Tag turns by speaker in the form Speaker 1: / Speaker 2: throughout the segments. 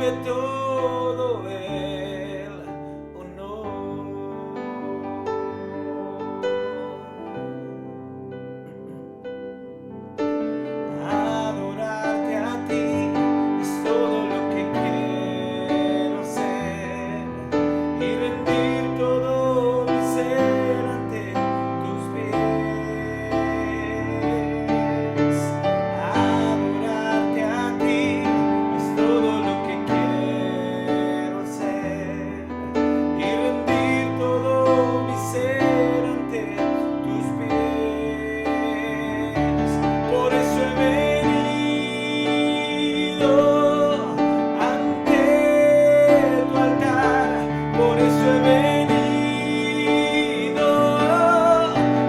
Speaker 1: recibe todo el honor. Adorarte a ti es todo lo que quiero hacer y rendir todo mi ser ante tus pies. Adorarte a ti es todo lo que quiero hacer y rendir todo mi ser ante tus pies. Por eso he venido ante tu altar, por eso he venido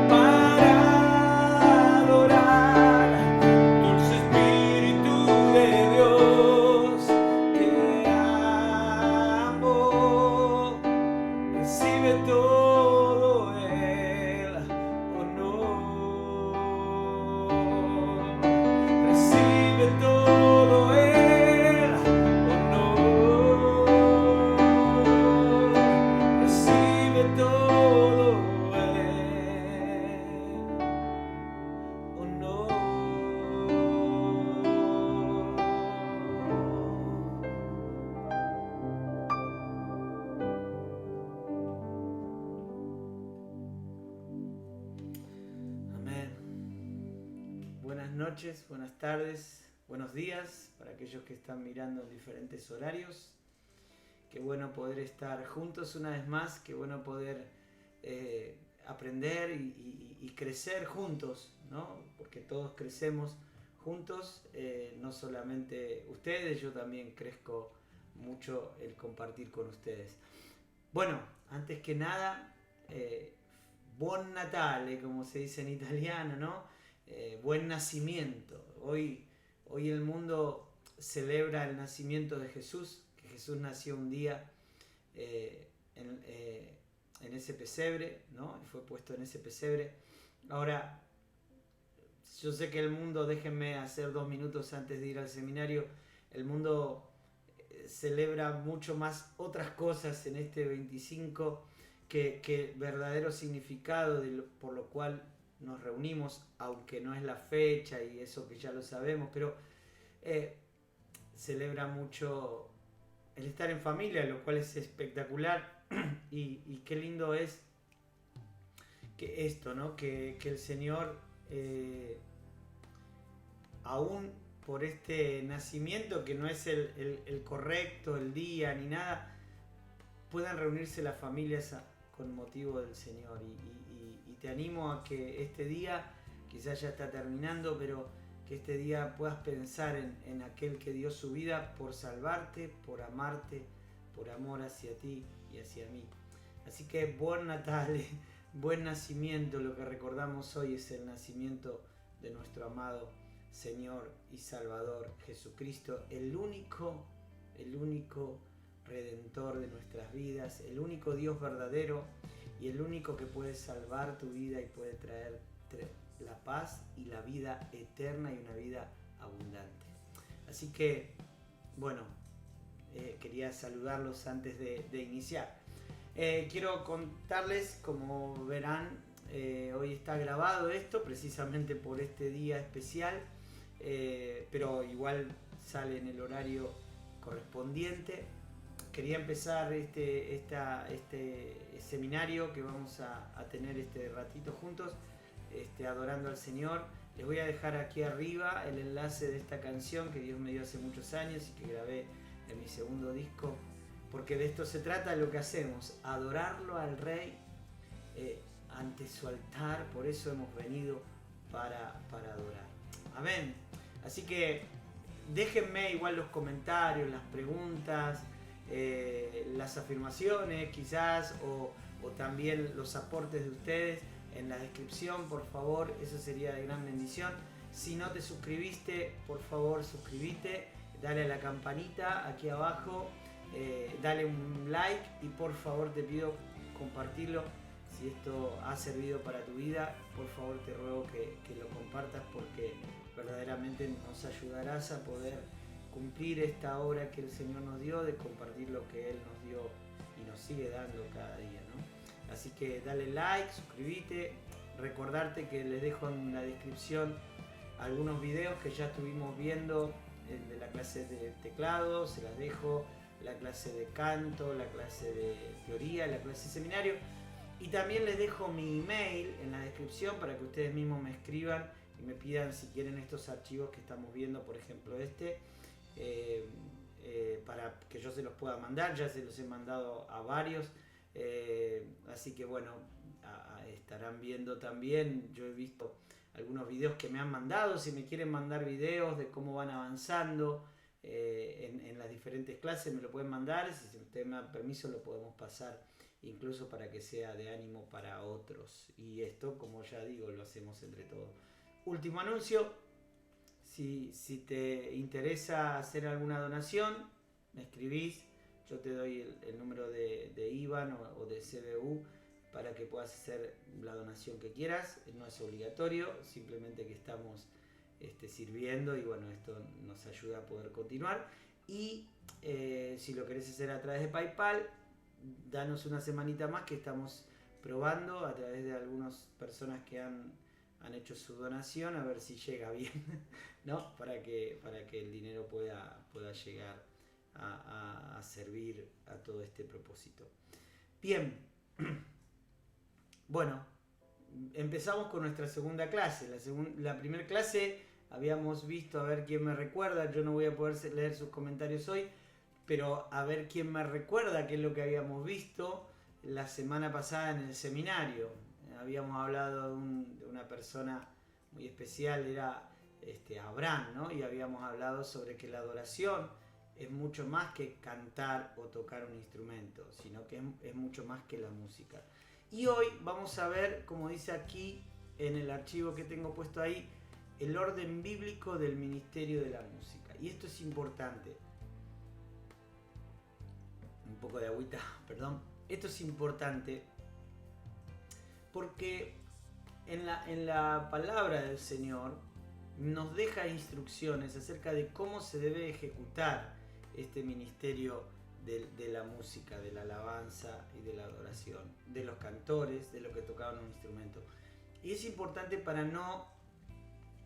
Speaker 1: para adorar, dulce Espíritu de Dios, te amo, recibe todo el honor, recibe todo el honor, recibe todo el honor. Amén. Buenas noches, buenas tardes, buenos días para aquellos que están mirando en diferentes horarios. Qué bueno poder estar juntos una vez más, qué bueno poder aprender y crecer juntos, ¿no? Porque todos crecemos juntos, no solamente ustedes, yo también crezco mucho el compartir con ustedes. Bueno, antes que nada, buon Natale, como se dice en italiano, ¿no? Buen nacimiento. Hoy el mundo celebra el nacimiento de Jesús, que Jesús nació un día en ese pesebre, ¿no? Y fue puesto en ese pesebre. Ahora, yo sé que el mundo, déjenme hacer 2 minutos antes de ir al seminario, el mundo celebra mucho más otras cosas en este 25 que el verdadero significado por lo cual nos reunimos, aunque no es la fecha y eso que ya lo sabemos, pero celebra mucho el estar en familia, lo cual es espectacular y qué lindo es que esto, ¿no? Que el Señor, aún por este nacimiento, que no es el correcto, el día ni nada, puedan reunirse las familias con motivo del Señor. Y te animo a que este día, quizás ya está terminando, pero que este día puedas pensar en aquel que dio su vida por salvarte, por amarte, por amor hacia ti y hacia mí. Así que buen Natale, buen nacimiento. Lo que recordamos hoy es el nacimiento de nuestro amado Señor y Salvador Jesucristo, el único Redentor de nuestras vidas, el único Dios verdadero y el único que puede salvar tu vida y puede traer la paz y la vida eterna y una vida abundante. Así que, bueno, quería saludarlos antes de iniciar. Quiero contarles, como verán, hoy está grabado esto precisamente por este día especial, pero igual sale en el horario correspondiente. Quería empezar este seminario que vamos a tener este ratito juntos, adorando al Señor. Les voy a dejar aquí arriba el enlace de esta canción que Dios me dio hace muchos años y que grabé en mi segundo disco, porque de esto se trata lo que hacemos, adorarlo al Rey ante su altar. Por eso hemos venido para adorar. Amén. Así que déjenme igual los comentarios, las preguntas, las afirmaciones quizás, o también los aportes de ustedes en la descripción, por favor. Eso sería de gran bendición. Si no te suscribiste, por favor suscríbete, dale a la campanita aquí abajo, dale un like y por favor te pido compartirlo. Si esto ha servido para tu vida, por favor te ruego que lo compartas, porque verdaderamente nos ayudarás a poder cumplir esta obra que el Señor nos dio, de compartir lo que Él nos dio y nos sigue dando cada día, ¿no? Así que dale like, suscríbete, recordarte que les dejo en la descripción algunos videos que ya estuvimos viendo de la clase de teclado, se las dejo, la clase de canto, la clase de teoría, la clase de seminario, y también les dejo mi email en la descripción para que ustedes mismos me escriban y me pidan si quieren estos archivos que estamos viendo, por ejemplo para que yo se los pueda mandar. Ya se los he mandado a varios, así que bueno, estarán viendo también, yo he visto algunos videos que me han mandado. Si me quieren mandar videos de cómo van avanzando en las diferentes clases, me lo pueden mandar. Si ustedes me dan permiso, lo podemos pasar incluso para que sea de ánimo para otros. Y esto, como ya digo, lo hacemos entre todos. Último anuncio: si te interesa hacer alguna donación, me escribís, yo te doy el número de IBAN o de CBU para que puedas hacer la donación que quieras. No es obligatorio, simplemente que estamos sirviendo, y bueno, esto nos ayuda a poder continuar. Y si lo querés hacer a través de PayPal, danos una semanita más, que estamos probando a través de algunas personas que han hecho su donación, a ver si llega bien, ¿no? Para que el dinero pueda llegar a servir a todo este propósito. Bien, bueno, empezamos con nuestra segunda clase. La primera clase habíamos visto, a ver quién me recuerda, yo no voy a poder leer sus comentarios hoy, pero a ver quién me recuerda qué es lo que habíamos visto la semana pasada en el seminario. Habíamos hablado de una persona muy especial, era Abraham, ¿no? Y habíamos hablado sobre que la adoración es mucho más que cantar o tocar un instrumento, sino que es mucho más que la música. Y hoy vamos a ver, como dice aquí en el archivo que tengo puesto ahí, el orden bíblico del ministerio de la música. Y esto es importante. Un poco de agüita, perdón. Esto es importante porque en la palabra del Señor nos deja instrucciones acerca de cómo se debe ejecutar este ministerio de la música, de la alabanza y de la adoración, de los cantores, de los que tocaban un instrumento. Y es importante, para no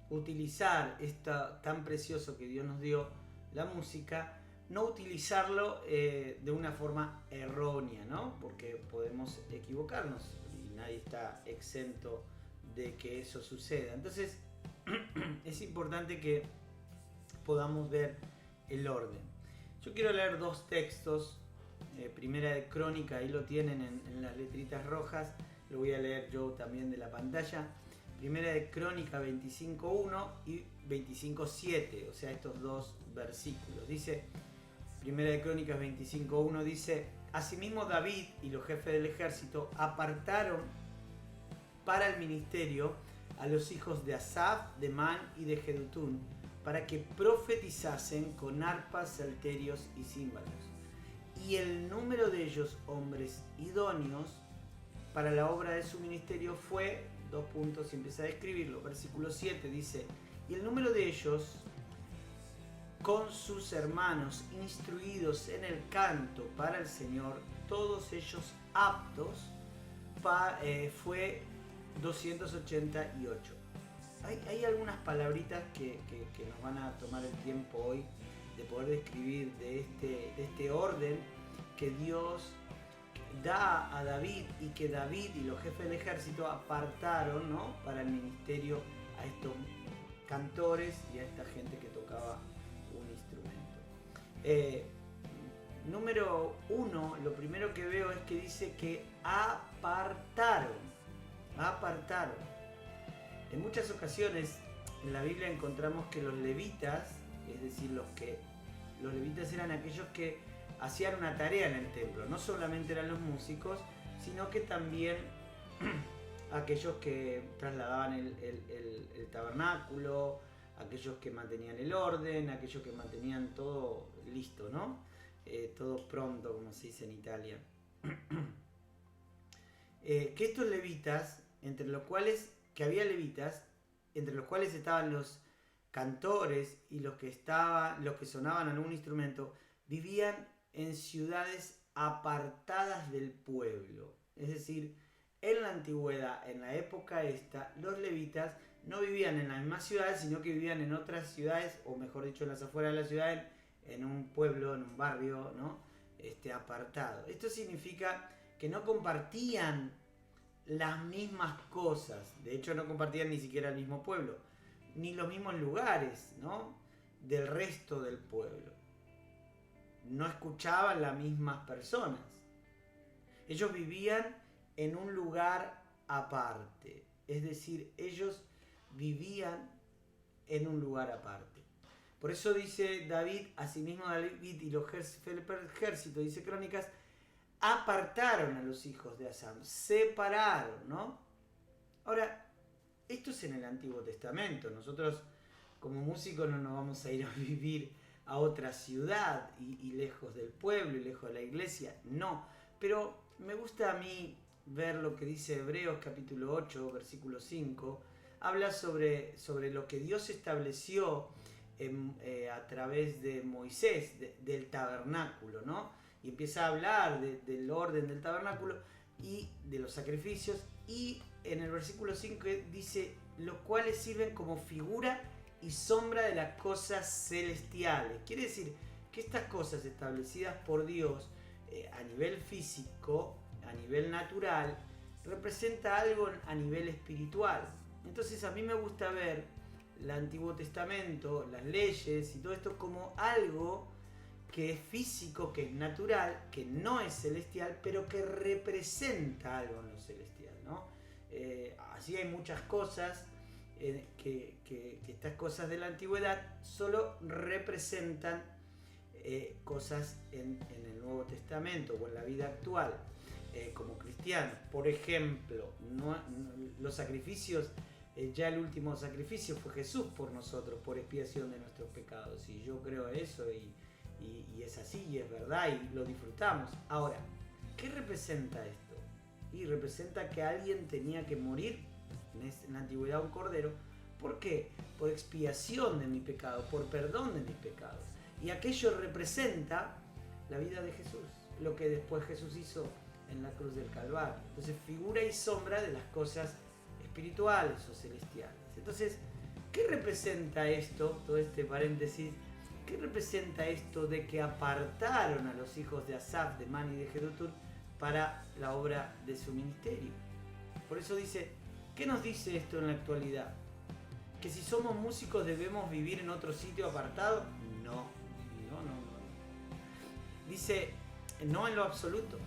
Speaker 1: utilizar esto tan precioso que Dios nos dio, la música, no utilizarlo de una forma errónea, ¿no? Porque podemos equivocarnos y nadie está exento de que eso suceda. Entonces es importante que podamos ver el orden. Yo quiero leer dos textos. Primera de Crónica, ahí lo tienen en las letritas rojas, lo voy a leer yo también de la pantalla. Primera de Crónica 25.1 y 25.7, o sea, estos dos versículos. Dice, Primera de Crónicas 25.1 dice: asimismo David y los jefes del ejército apartaron para el ministerio a los hijos de Asaf, de Man y de Jedutún, para que profetizasen con arpas, salterios y címbalos. Y el número de ellos, hombres idóneos para la obra de su ministerio, fue, dos puntos, y empieza a describirlo. Versículo 7 dice: y el número de ellos, con sus hermanos instruidos en el canto para el Señor, todos ellos aptos, fue 288. Hay algunas palabritas que nos van a tomar el tiempo hoy de poder describir de este orden que Dios da a David, y que David y los jefes del ejército apartaron, ¿no?, para el ministerio a estos cantores y a esta gente que tocaba un instrumento. Número 1, lo primero que veo es que dice que apartaron. En muchas ocasiones en la Biblia encontramos que los levitas, es decir, los levitas eran aquellos que hacían una tarea en el templo. No solamente eran los músicos, sino que también aquellos que trasladaban el tabernáculo, aquellos que mantenían el orden, aquellos que mantenían todo listo, ¿no? Todo pronto, como se dice en Italia. Que estos levitas, entre los cuales estaban cantores y los que sonaban algún instrumento vivían en ciudades apartadas del pueblo. Es decir, en la antigüedad, en la época esta, los levitas no vivían en las mismas ciudades, sino que vivían en otras ciudades, o mejor dicho, en las afueras de la ciudad, en un pueblo, en un barrio, ¿no? Apartado. Esto significa que no compartían las mismas cosas. De hecho, no compartían ni siquiera el mismo pueblo, ni los mismos lugares, ¿no? Del resto del pueblo. No escuchaban las mismas personas. Ellos vivían en un lugar aparte. Es decir, ellos vivían en un lugar aparte. Por eso dice David, asimismo David y los ejércitos, dice Crónicas, apartaron a los hijos de Asam, separaron, ¿no? Ahora, esto es en el Antiguo Testamento. Nosotros como músicos no nos vamos a ir a vivir a otra ciudad y lejos del pueblo y lejos de la iglesia, no. Pero me gusta a mí ver lo que dice Hebreos capítulo 8, versículo 5. Habla sobre lo que Dios estableció a través de Moisés, del tabernáculo, ¿no? Y empieza a hablar del orden del tabernáculo y de los sacrificios. Y en el versículo 5 dice, los cuales sirven como figura y sombra de las cosas celestiales. Quiere decir que estas cosas establecidas por Dios a nivel físico, a nivel natural, representa algo a nivel espiritual. Entonces a mí me gusta ver el Antiguo Testamento, las leyes y todo esto como algo que es físico, que es natural, que no es celestial, pero que representa algo en lo celestial, ¿no? Así hay muchas cosas que estas cosas de la antigüedad solo representan cosas en el Nuevo Testamento o en la vida actual como cristianos. Por ejemplo, los sacrificios, ya el último sacrificio fue Jesús por nosotros, por expiación de nuestros pecados, y yo creo eso y es así y es verdad y lo disfrutamos. Ahora, ¿qué representa esto? Y representa que alguien tenía que morir, en la antigüedad un cordero. ¿Por qué? Por expiación de mi pecado, por perdón de mis pecados. Y aquello representa la vida de Jesús, lo que después Jesús hizo en la cruz del Calvario. Entonces, figura y sombra de las cosas espirituales o celestiales. Entonces, ¿qué representa esto? Todo este paréntesis. ¿Qué representa esto de que apartaron a los hijos de Asaf, de Mani y de Jeduthun para la obra de su ministerio? Por eso dice, ¿qué nos dice esto en la actualidad? ¿Que si somos músicos debemos vivir en otro sitio apartado? No. Dice, no en lo absoluto,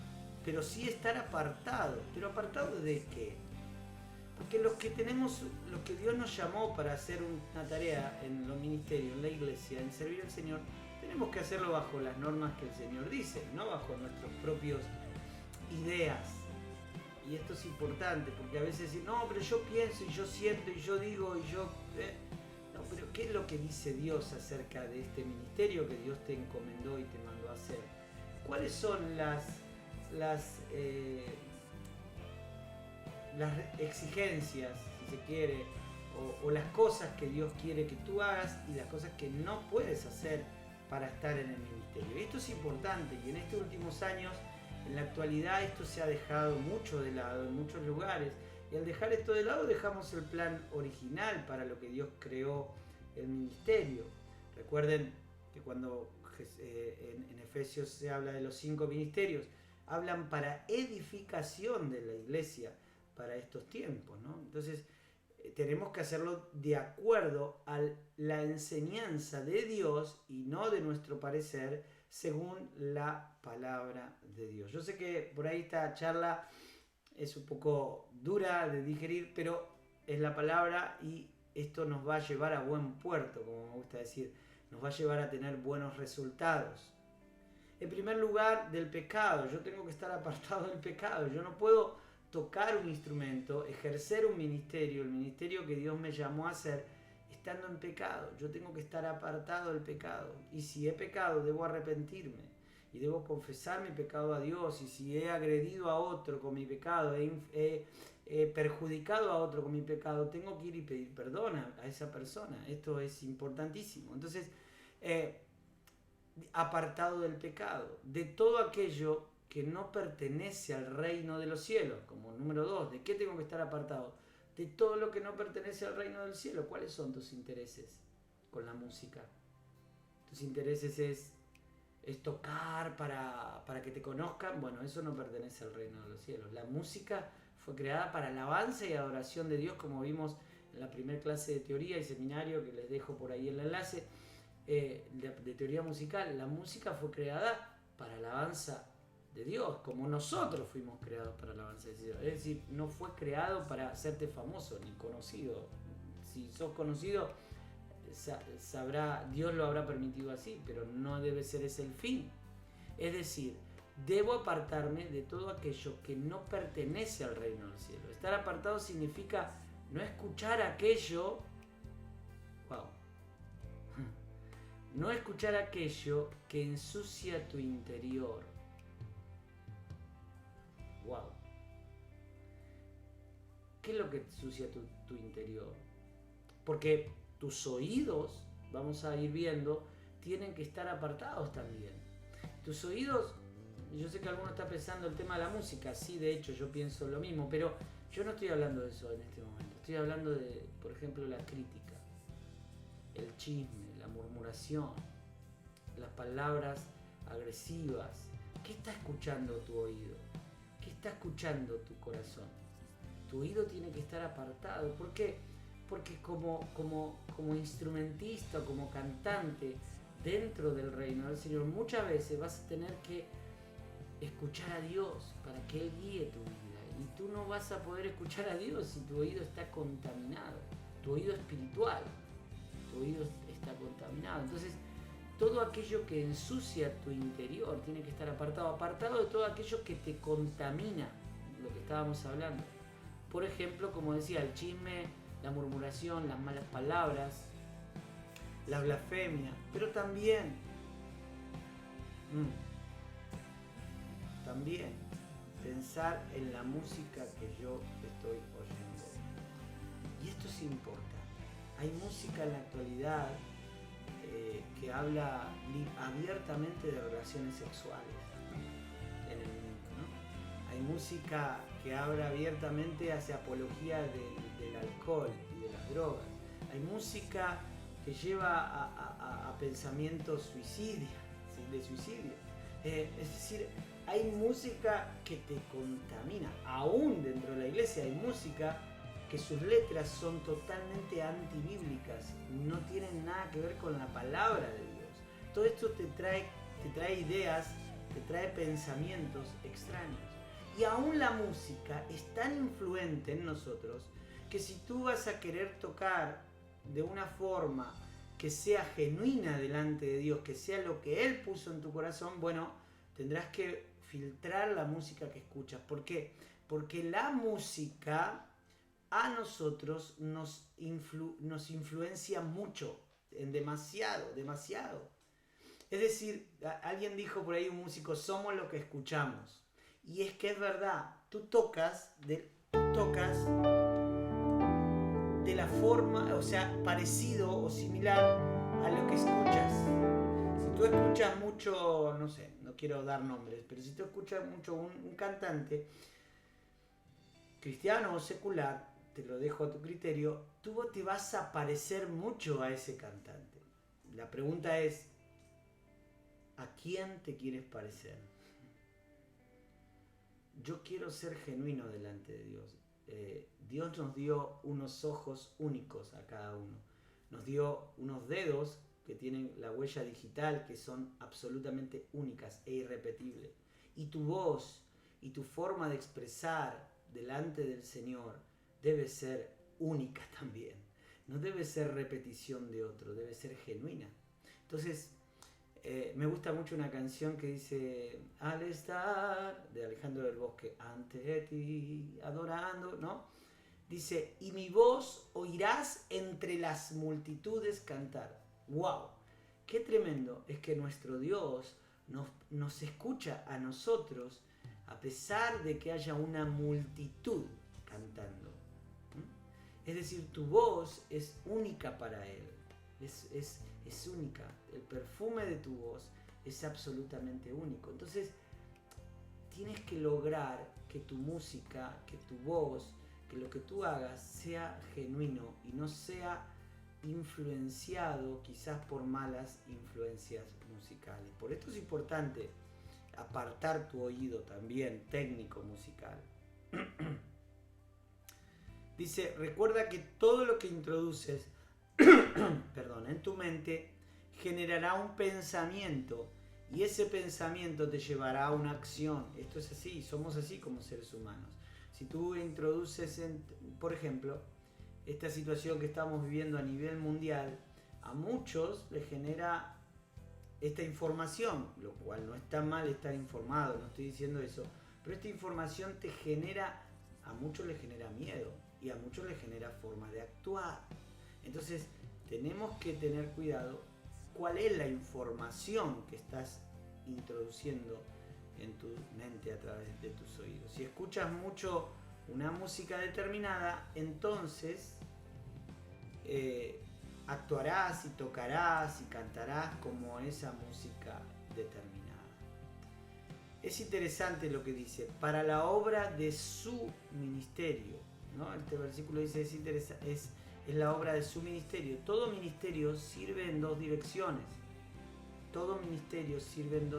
Speaker 1: pero sí estar apartado. ¿Pero apartado de qué? Porque los que Dios nos llamó para hacer una tarea en los ministerios, en la iglesia, en servir al Señor, tenemos que hacerlo bajo las normas que el Señor dice, no bajo nuestras propias ideas. Y esto es importante, porque a veces dicen, no, pero yo pienso y yo siento y yo digo y yo... No, pero ¿qué es lo que dice Dios acerca de este ministerio que Dios te encomendó y te mandó a hacer? ¿Cuáles son las exigencias, si se quiere, o las cosas que Dios quiere que tú hagas y las cosas que no puedes hacer para estar en el ministerio? Y esto es importante, y en estos últimos años, en la actualidad, esto se ha dejado mucho de lado en muchos lugares, y al dejar esto de lado dejamos el plan original para lo que Dios creó el ministerio. Recuerden que cuando en Efesios se habla de los 5 ministerios, hablan para edificación de la iglesia para estos tiempos, ¿no? Entonces tenemos que hacerlo de acuerdo a la enseñanza de Dios y no de nuestro parecer, según la palabra de Dios. Yo sé que por ahí esta charla es un poco dura de digerir, pero es la palabra y esto nos va a llevar a buen puerto, como me gusta decir, nos va a llevar a tener buenos resultados. En primer lugar, del pecado. Yo tengo que estar apartado del pecado. Yo no puedo tocar un instrumento, ejercer un ministerio, el ministerio que Dios me llamó a hacer, estando en pecado. Yo tengo que estar apartado del pecado. Y si he pecado, debo arrepentirme. y debo confesar mi pecado a Dios, y si he agredido a otro con mi pecado, he perjudicado a otro con mi pecado, tengo que ir y pedir perdón a esa persona. Esto es importantísimo. Entonces, apartado del pecado, de todo aquello que no pertenece al reino de los cielos, como número 2, ¿de qué tengo que estar apartado? De todo lo que no pertenece al reino del cielo. ¿Cuáles son tus intereses con la música? Tus intereses es tocar para que te conozcan. Bueno, eso no pertenece al reino de los cielos. La música fue creada para alabanza y adoración de Dios, como vimos en la primera clase de teoría y seminario, que les dejo por ahí el enlace, de teoría musical. La música fue creada para alabanza de Dios, como nosotros fuimos creados para alabanza de Dios. Es decir, no fue creado para hacerte famoso ni conocido. Si sos conocido, sabrá, Dios lo habrá permitido así, pero no debe ser ese el fin. Es decir, debo apartarme de todo aquello que no pertenece al reino del cielo. Estar apartado significa no escuchar aquello, no escuchar aquello que ensucia tu interior. ¿Qué es lo que ensucia tu interior? Porque tus oídos, vamos a ir viendo, tienen que estar apartados también. Tus oídos, yo sé que alguno está pensando el tema de la música, sí, de hecho yo pienso lo mismo, pero yo no estoy hablando de eso en este momento. Estoy hablando de, por ejemplo, la crítica, el chisme, la murmuración, las palabras agresivas. ¿Qué está escuchando tu oído? ¿Qué está escuchando tu corazón? Tu oído tiene que estar apartado. ¿Por qué? Porque como instrumentista, como cantante dentro del reino del Señor, muchas veces vas a tener que escuchar a Dios para que Él guíe tu vida. Y tú no vas a poder escuchar a Dios si tu oído está contaminado. Tu oído espiritual, tu oído está contaminado. Entonces, todo aquello que ensucia tu interior tiene que estar apartado de todo aquello que te contamina, lo que estábamos hablando. Por ejemplo, como decía, el chisme, la murmuración, las malas palabras, la blasfemia, pero también pensar en la música que yo estoy oyendo. Y esto es importante. Hay música en la actualidad que habla abiertamente de relaciones sexuales en el mundo, ¿no? Hay música que habla abiertamente hacia apología del alcohol y de las drogas. Hay música que lleva a pensamientos suicidios, ¿sí? De suicidio. Es decir, hay música que te contamina. Aún dentro de la iglesia hay música que sus letras son totalmente antibíblicas, no tienen nada que ver con la palabra de Dios. Todo esto te trae ideas, te trae pensamientos extraños. Y aún la música es tan influente en nosotros que si tú vas a querer tocar de una forma que sea genuina delante de Dios, que sea lo que Él puso en tu corazón, bueno, tendrás que filtrar la música que escuchas. ¿Por qué? Porque la música a nosotros nos influencia mucho, en demasiado. Es decir, alguien dijo por ahí, un músico, somos lo que escuchamos. Y es que es verdad, tú tocas de la forma, o sea, parecido o similar a lo que escuchas. Si tú escuchas mucho, no sé, no quiero dar nombres, pero si tú escuchas mucho un cantante, cristiano o secular, te lo dejo a tu criterio, tú te vas a parecer mucho a ese cantante. La pregunta es, ¿a quién te quieres parecer? Yo quiero ser genuino delante de Dios. Dios nos dio unos ojos únicos a cada uno. Nos dio unos dedos que tienen la huella digital, que son absolutamente únicas e irrepetibles. Y tu voz y tu forma de expresar delante del Señor debe ser única también. No debe ser repetición de otro, debe ser genuina. Entonces, me gusta mucho una canción que dice, al estar, de Alejandro del Bosque, ante ti, adorando, ¿no? Dice, y mi voz oirás entre las multitudes cantar. ¡Wow! ¡Qué tremendo! Es que nuestro Dios nos nos escucha a nosotros a pesar de que haya una multitud cantando. Es decir, tu voz es única para Él. Es única. El perfume de tu voz es absolutamente único. Entonces, tienes que lograr que tu música, que tu voz, que lo que tú hagas sea genuino y no sea influenciado quizás por malas influencias musicales. Por esto es importante apartar tu oído también técnico musical. Dice, recuerda que todo lo que introduces en tu mente generará un pensamiento y ese pensamiento te llevará a una acción. Esto es así, somos así como seres humanos. Si tú introduces, por ejemplo, esta situación que estamos viviendo a nivel mundial, a muchos les genera esta información, lo cual no está mal estar informado, no estoy diciendo eso, pero esta información te genera, a muchos les genera miedo y a muchos les genera forma de actuar. Entonces tenemos que tener cuidado cuál es la información que estás introduciendo en tu mente a través de tus oídos. Si escuchas mucho una música determinada, entonces actuarás y tocarás y cantarás como esa música determinada. Es interesante lo que dice, para la obra de su ministerio, ¿no? Este versículo dice, es la obra de su ministerio. Todo ministerio sirve en dos direcciones. Todo ministerio sirve en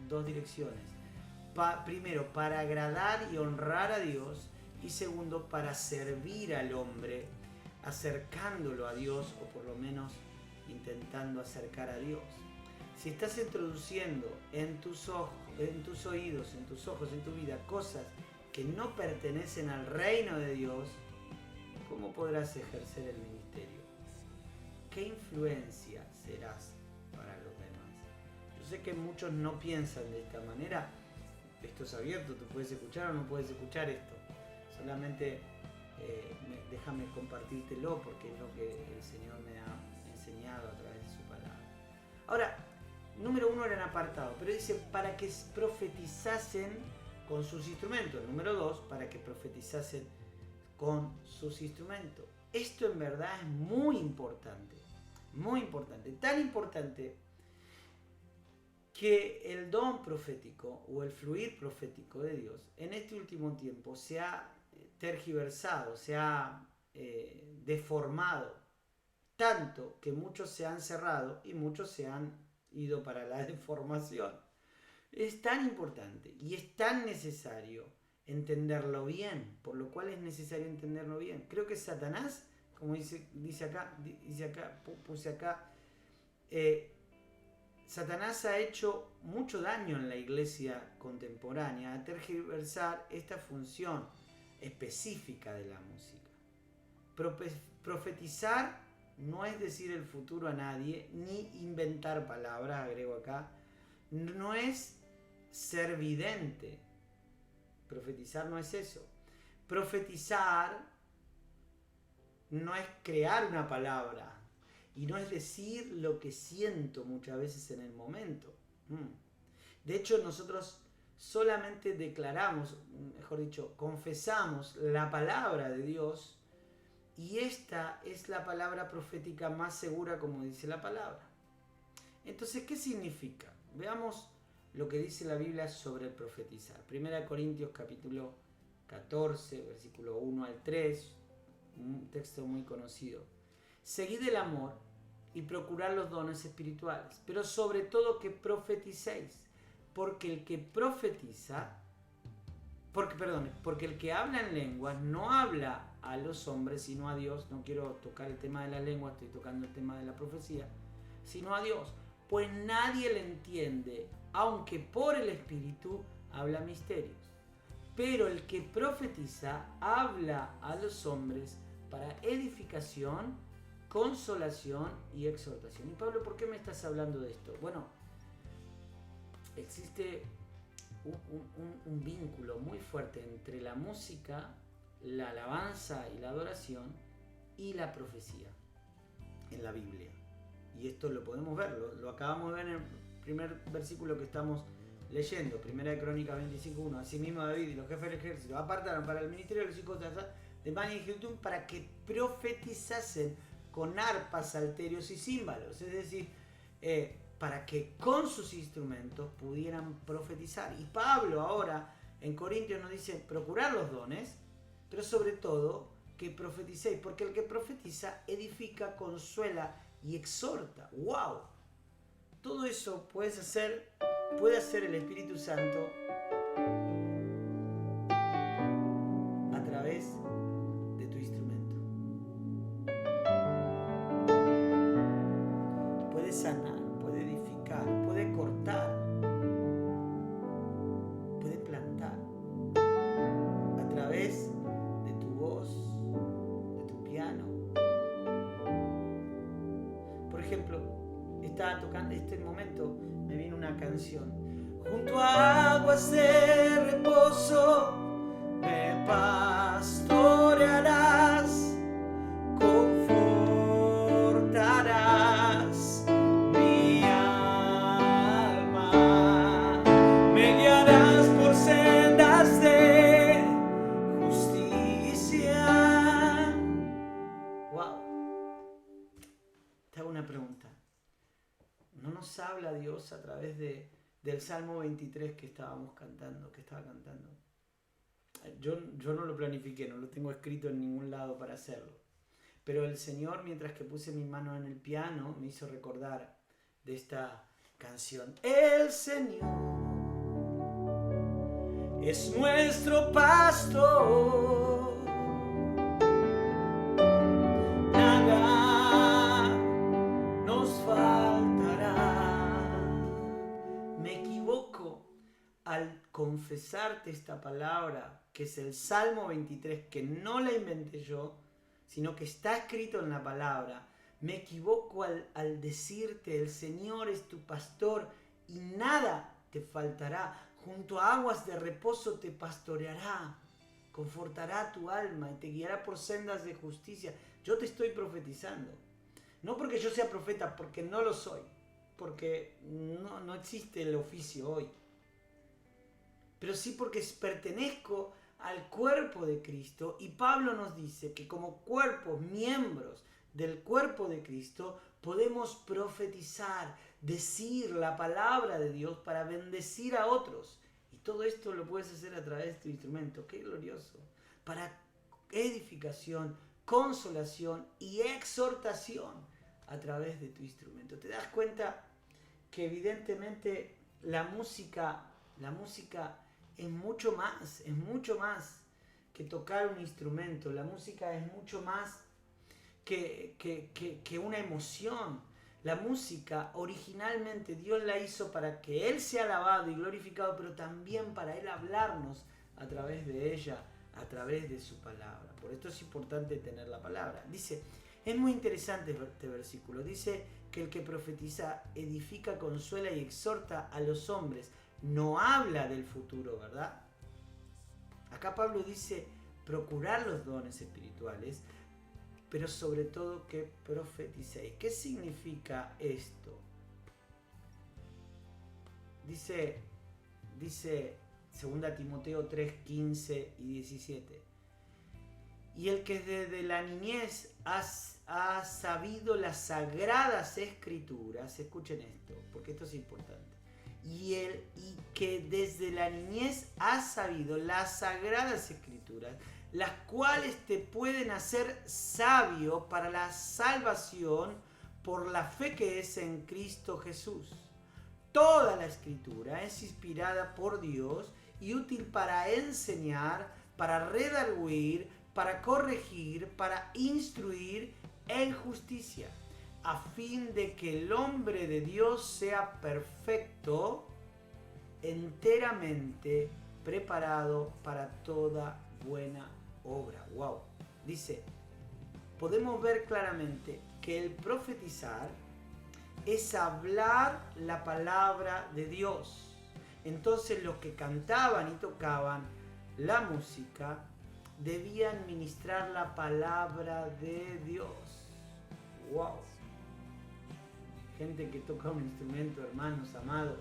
Speaker 1: dos direcciones. Primero, para agradar y honrar a Dios, y segundo, para servir al hombre, acercándolo a Dios, o por lo menos intentando acercar a Dios. Si estás introduciendo en tus oídos, en tus ojos, en tu vida, cosas que no pertenecen al reino de Dios, ¿cómo podrás ejercer el ministerio? ¿Qué influencia serás para los demás? Yo sé que muchos no piensan de esta manera. Esto es abierto, tú puedes escuchar o no puedes escuchar esto. Solamente déjame compartírtelo porque es lo que el Señor me ha enseñado a través de su palabra. Ahora, número 1 eran apartados, pero dice para que profetizasen con sus instrumentos. Número 2, para que profetizasen con sus instrumentos. Esto en verdad es muy importante, tan importante que el don profético o el fluir profético de Dios en este último tiempo se ha tergiversado, se ha deformado, tanto que muchos se han cerrado y muchos se han ido para la deformación. Es tan importante y es tan necesario entenderlo bien, por lo cual es necesario entenderlo bien. Creo que Satanás, como dice acá, Satanás ha hecho mucho daño en la iglesia contemporánea a tergiversar esta función específica de la música. Profetizar no es decir el futuro a nadie, ni inventar palabras, agrego acá, no es ser vidente. Profetizar no es eso. Profetizar no es crear una palabra y no es decir lo que siento muchas veces en el momento. De hecho, nosotros solamente declaramos, mejor dicho, confesamos la palabra de Dios y esta es la palabra profética más segura, como dice la palabra. Entonces, ¿qué significa? Veamos lo que dice la Biblia sobre el profetizar. 1 Corintios capítulo 14, versículo 1 al 3, un texto muy conocido. Seguid el amor y procurad los dones espirituales, pero sobre todo que profeticéis, porque el que profetiza, porque el que habla en lenguas no habla a los hombres sino a Dios. No quiero tocar el tema de la lengua, estoy tocando el tema de la profecía, sino a Dios, pues nadie le entiende, aunque por el Espíritu habla misterios. Pero el que profetiza habla a los hombres para edificación, consolación y exhortación. Y Pablo, ¿por qué me estás hablando de esto? Bueno, existe un vínculo muy fuerte entre la música, la alabanza y la adoración y la profecía en la Biblia. Y esto lo podemos ver, lo acabamos de ver en el primer versículo que estamos leyendo 1 Crónicas 25:1, asimismo David y los jefes del ejército apartaron para el ministerio de los hijos de Mani y Jedutún para que profetizasen con arpas, salterios y címbalos, es decir, para que con sus instrumentos pudieran profetizar. Y Pablo ahora en Corintios nos dice procurar los dones, pero sobre todo que profeticéis, porque el que profetiza edifica, consuela y exhorta. ¡Wow! Todo eso puede hacer el Espíritu Santo a través de tu instrumento. Puede sanar, puede edificar, puede cortar, puede plantar a través de tu voz, de tu piano. Por ejemplo, estaba tocando este momento, me viene una canción. Junto a aguas de reposo me pastorearás, confortarás mi alma, me guiarás por sendas de justicia. Wow. Te hago una pregunta. ¿No nos habla Dios a través del Salmo 23 que estaba cantando? Yo no lo planifiqué, no lo tengo escrito en ningún lado para hacerlo. Pero el Señor, mientras que puse mi mano en el piano, me hizo recordar de esta canción. El Señor es nuestro pastor. Nada nos faltará. Me equivoco al confesarte esta palabra, que es el Salmo 23, que no la inventé yo, sino que está escrito en la palabra. Me equivoco al decirte, el Señor es tu pastor y nada te faltará. Junto a aguas de reposo te pastoreará, confortará tu alma y te guiará por sendas de justicia. Yo te estoy profetizando. No porque yo sea profeta, porque no lo soy, porque no existe el oficio hoy. Pero sí porque pertenezco al cuerpo de Cristo, y Pablo nos dice que como cuerpos, miembros del cuerpo de Cristo, podemos profetizar, decir la palabra de Dios para bendecir a otros. Y todo esto lo puedes hacer a través de tu instrumento. ¡Qué glorioso! Para edificación, consolación y exhortación a través de tu instrumento. ¿Te das cuenta que evidentemente la música es mucho más que tocar un instrumento? La música es mucho más que una emoción. La música originalmente Dios la hizo para que Él sea alabado y glorificado, pero también para Él hablarnos a través de ella, a través de su palabra. Por esto es importante tener la palabra. Dice, es muy interesante este versículo, dice que el que profetiza edifica, consuela y exhorta a los hombres. No habla del futuro, ¿verdad? Acá Pablo dice procurar los dones espirituales, pero sobre todo que profeticéis. ¿Qué significa esto? Dice 2 Timoteo 3, 15 y 17. Y el que desde la niñez ha sabido las sagradas escrituras, escuchen esto, porque esto es importante. Y que desde la niñez ha sabido las sagradas escrituras, las cuales te pueden hacer sabio para la salvación por la fe que es en Cristo Jesús. Toda la escritura es inspirada por Dios y útil para enseñar, para redarguir, para corregir, para instruir en justicia, a fin de que el hombre de Dios sea perfecto, enteramente preparado para toda buena obra. Wow. Dice, podemos ver claramente que el profetizar es hablar la palabra de Dios. Entonces los que cantaban y tocaban la música debían ministrar la palabra de Dios. Wow. Gente que toca un instrumento, hermanos amados,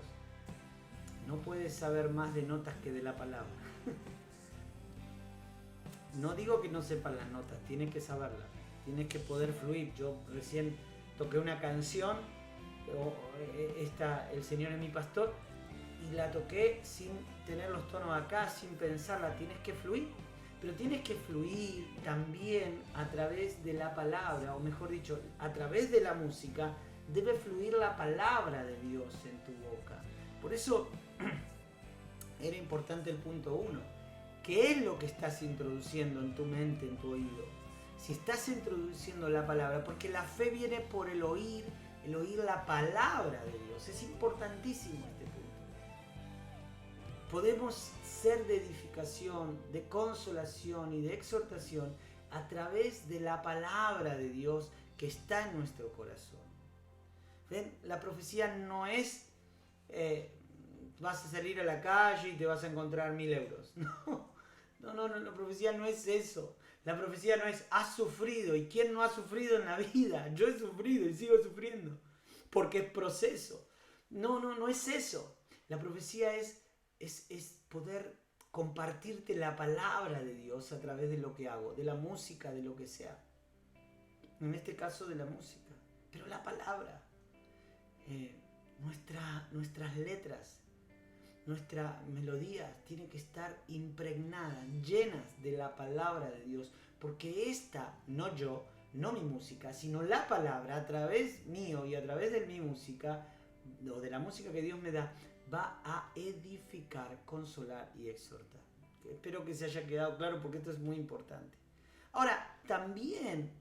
Speaker 1: no puedes saber más de notas que de la palabra. No digo que no sepas las notas, tienes que saberlas, tienes que poder fluir. Yo recién toqué una canción, El Señor es mi pastor, y la toqué sin tener los tonos acá, sin pensarla. Tienes que fluir, pero tienes que fluir también a través de la palabra, o mejor dicho, a través de la música. Debe fluir la palabra de Dios en tu boca. Por eso era importante el punto 1. ¿Qué es lo que estás introduciendo en tu mente, en tu oído? Si estás introduciendo la palabra, porque la fe viene por el oír la palabra de Dios. Es importantísimo este punto. Podemos ser de edificación, de consolación y de exhortación a través de la palabra de Dios que está en nuestro corazón. ¿Ven? La profecía no es vas a salir a la calle y te vas a encontrar 1000 euros. No, la profecía no es eso. La profecía no es has sufrido. ¿Y quién no ha sufrido en la vida? Yo he sufrido y sigo sufriendo. Porque es proceso. No es eso. La profecía es poder compartirte la palabra de Dios a través de lo que hago, de la música, de lo que sea. En este caso de la música. Pero la palabra. Nuestras letras, nuestra melodía tiene que estar impregnadas, llenas de la palabra de Dios, porque esta, no yo, no mi música, sino la palabra a través mío y a través de mi música, o de la música que Dios me da, va a edificar, consolar y exhortar. Espero que se haya quedado claro porque esto es muy importante. Ahora, también,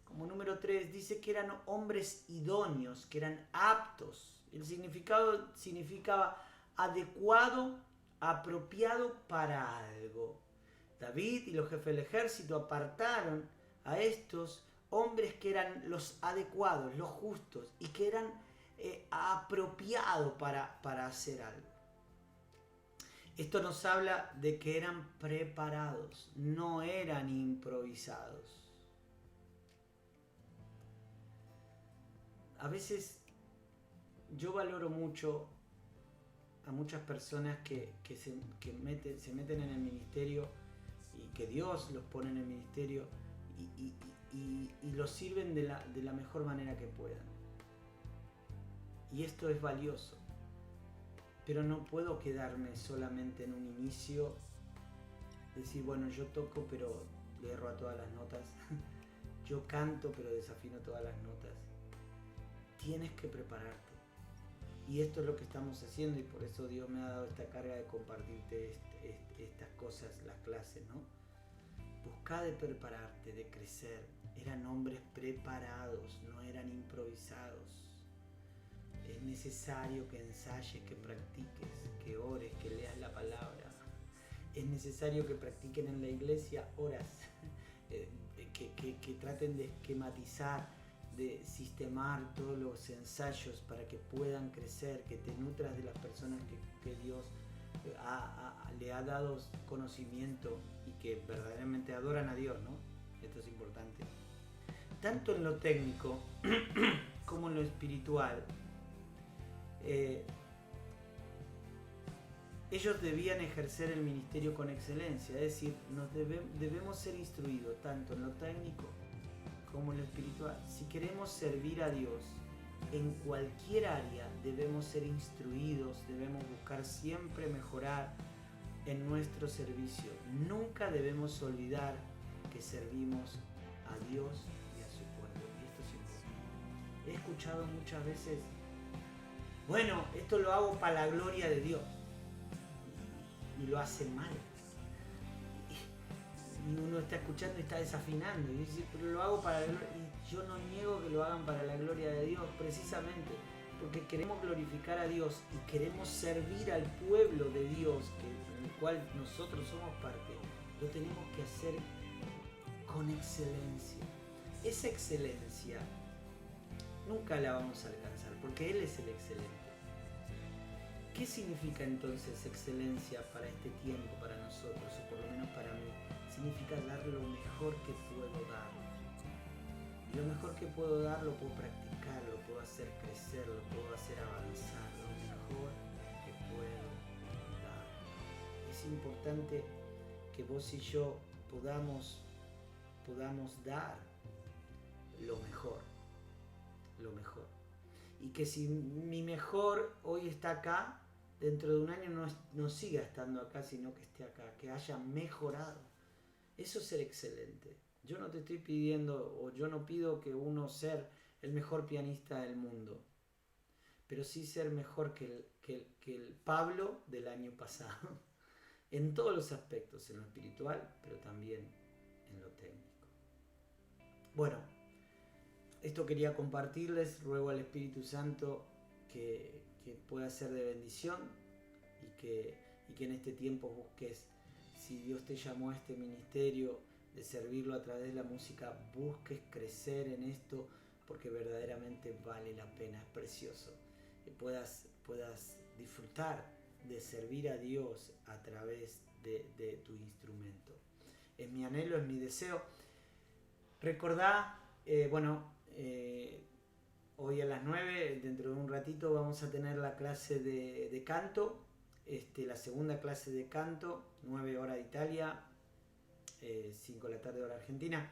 Speaker 1: como número 3, dice que eran hombres idóneos, que eran aptos. El significado significaba adecuado, apropiado para algo. David y los jefes del ejército apartaron a estos hombres que eran los adecuados, los justos, y que eran apropiados para hacer algo. Esto nos habla de que eran preparados, no eran improvisados. A veces yo valoro mucho a muchas personas que se meten en el ministerio y que Dios los pone en el ministerio y los sirven de la mejor manera que puedan. Y esto es valioso. Pero no puedo quedarme solamente en un inicio, decir, bueno, yo toco pero le erro a todas las notas, yo canto pero desafino todas las notas. Tienes que prepararte. Y esto es lo que estamos haciendo y por eso Dios me ha dado esta carga de compartirte estas cosas, las clases, ¿no? Busca de prepararte, de crecer. Eran hombres preparados, no eran improvisados. Es necesario que ensayes, que practiques, que ores, que leas la palabra. Es necesario que practiquen en la iglesia horas, que traten de esquematizar, de sistemar todos los ensayos para que puedan crecer, que te nutras de las personas que Dios le ha dado conocimiento y que verdaderamente adoran a Dios, ¿no? Esto es importante. Tanto en lo técnico como en lo espiritual, ellos debían ejercer el ministerio con excelencia, es decir, debemos ser instruidos tanto en lo técnico como en lo espiritual. Si queremos servir a Dios en cualquier área, debemos ser instruidos, debemos buscar siempre mejorar en nuestro servicio. Nunca debemos olvidar que servimos a Dios y a su pueblo. Y esto es importante. He escuchado muchas veces, bueno, esto lo hago para la gloria de Dios. Y lo hacen mal. Y uno está escuchando y está desafinando. Y dice, pero lo hago para la gloria. Y yo no niego que lo hagan para la gloria de Dios, precisamente porque queremos glorificar a Dios y queremos servir al pueblo de Dios, en el cual nosotros somos parte. Lo tenemos que hacer con excelencia. Esa excelencia nunca la vamos a alcanzar, porque Él es el excelente. ¿Qué significa entonces excelencia para este tiempo, para nosotros, o por lo menos para mí? Significa dar lo mejor que puedo dar. Y lo mejor que puedo dar lo puedo practicar, lo puedo hacer crecer, lo puedo hacer avanzar, lo mejor que puedo importante que vos y yo podamos dar lo mejor. Y que si mi mejor hoy está acá, dentro de un año no siga estando acá, sino que esté acá, que haya mejorado. Eso es ser excelente. Yo no te estoy pidiendo, o yo no pido que uno ser el mejor pianista del mundo, pero sí ser mejor que el Pablo del año pasado, en todos los aspectos, en lo espiritual, pero también en lo técnico. Bueno, esto quería compartirles. Ruego al Espíritu Santo que pueda ser de bendición y que en este tiempo busques, si Dios te llamó a este ministerio, de servirlo a través de la música, busques crecer en esto, porque verdaderamente vale la pena, es precioso. Que puedas disfrutar de servir a Dios a través de tu instrumento. Es mi anhelo, es mi deseo. Recordá, hoy a las 9, dentro de un ratito, vamos a tener la clase de canto, la segunda clase de canto, 9 horas de Italia, 5 de la tarde hora Argentina.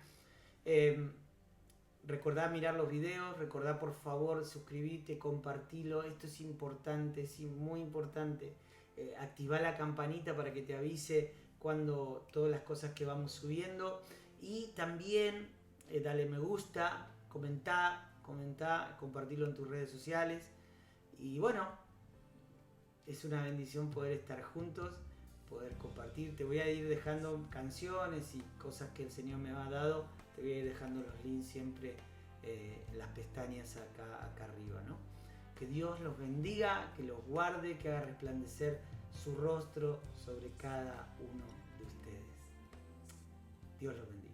Speaker 1: Recordá mirar los videos, recordá por favor suscribirte, compartirlo, esto es importante, es muy importante. Activá la campanita para que te avise cuando todas las cosas que vamos subiendo, y también dale me gusta, comentá, compartirlo en tus redes sociales. Y bueno, es una bendición poder estar juntos, poder compartir. Te voy a ir dejando canciones y cosas que el Señor me ha dado. Te voy a ir dejando los links siempre en las pestañas acá arriba, ¿no? Que Dios los bendiga, que los guarde, que haga resplandecer su rostro sobre cada uno de ustedes. Dios los bendiga.